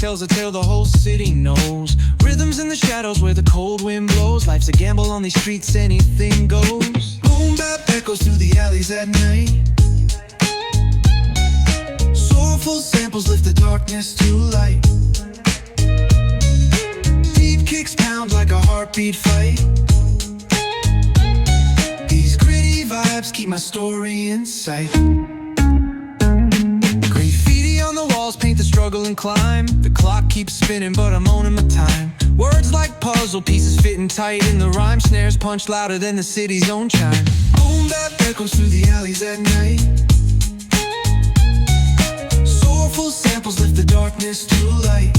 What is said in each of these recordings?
tells a tale the whole city knows. Rhythms in the shadows where the cold wind blows. Life's a gamble on these streets, anything goes. Boom bap echoes through the alleys at night. Soulful samples lift the darkness to light. Deep kicks pound like a heartbeat fight. These gritty vibes keep my story in sight. Graffiti on the walls paint the struggle and climb. The clock keeps spinning but I'm owning my time. Words like puzzle pieces fitting tight in the rhyme. Snares punch louder than the city's own chime. Boom bap echoes through the alleys at night. Soulful samples lift the darkness to light.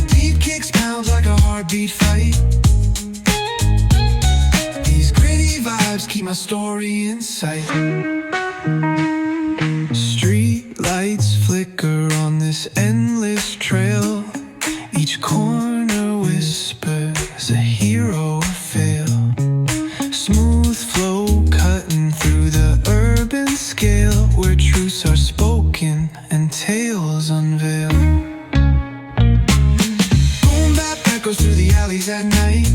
Deep kicks pound like a heartbeat fight. These gritty vibes keep my story in sight. Street lights flicker on this endless trail. Each corner whispers a hero fail. Smooth flow cutting through the urban scale, where truths are spoken and tales unveil. Boom bap echoes through the alleys at night.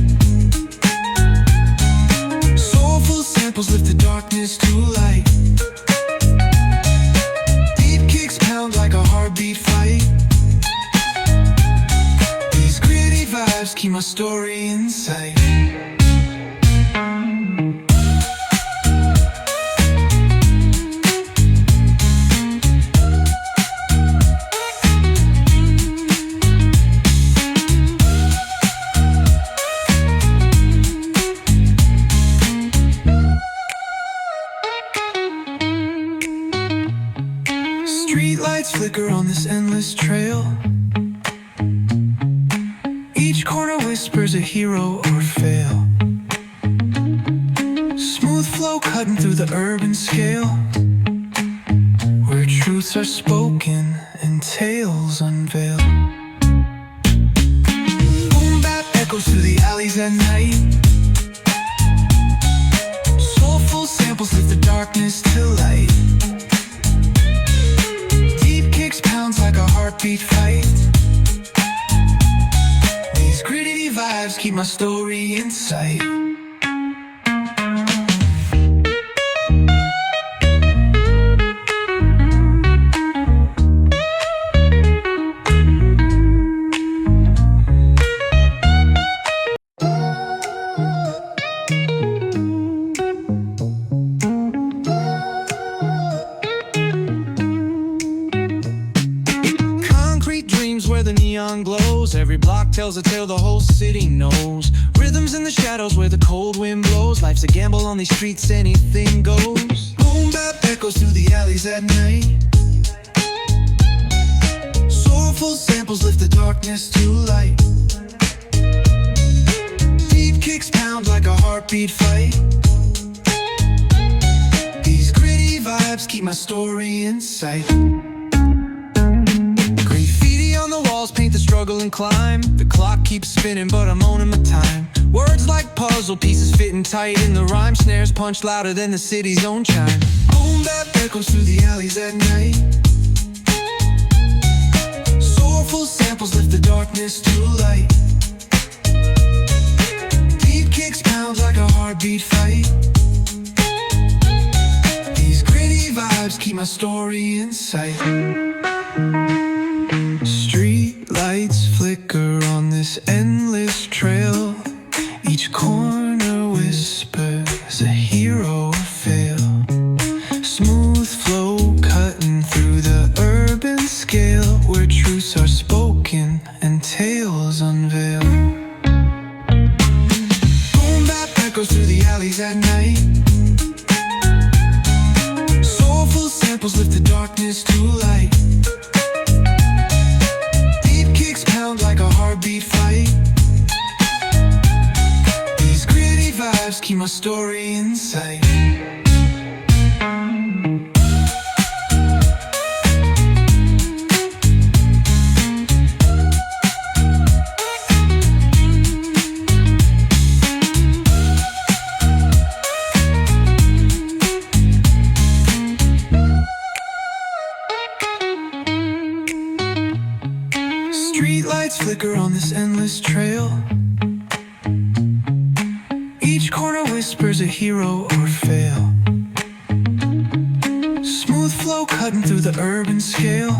Soulful samples lift the darkness to light. Deep kicks pound like a heartbeat fight. These gritty vibes keep my story in sight. Streetlights flicker on this endless trail. Each corner whispers a hero or fail. Smooth flow cutting through the urban scale, where truths are spoken and tales unveil. Boom bap echoes through the alleys at night. Soulful samples lift the darkness to light. Pounds like a heartbeat fight. These gritty vibes keep my story in sight. Where the neon glows, every block tells a tale the whole city knows. Rhythms in the shadows where the cold wind blows. Life's a gamble on these streets, anything goes. Boom bap echoes through the alleys at night. Soulful samples lift the darkness to light. Deep kicks pound like a heartbeat fight. These gritty vibes keep my story in sight. On the walls paint the struggle and climb. The clock keeps spinning but I'm owning my time. Words like puzzle pieces fitting tight in the rhyme. Snares punch louder than the city's own chime. Boom bap echoes through the alleys at night. Soulful samples lift the darkness to light. Deep kicks pound like a heartbeat fight. These gritty vibes keep my story in sight. Street lights flicker on this endless trail. Each corner whispers a hero fail. Smooth flow cutting through the urban scale, where truths are spoken and tales unveil. Boom bap echoes through the alleys at night. Soulful samples lift the darkness to light. Like a heartbeat fight. These gritty vibes keep my story in sight. Street lights flicker on this endless trail. Each corner whispers a hero or fail. Smooth flow cutting through the urban scale.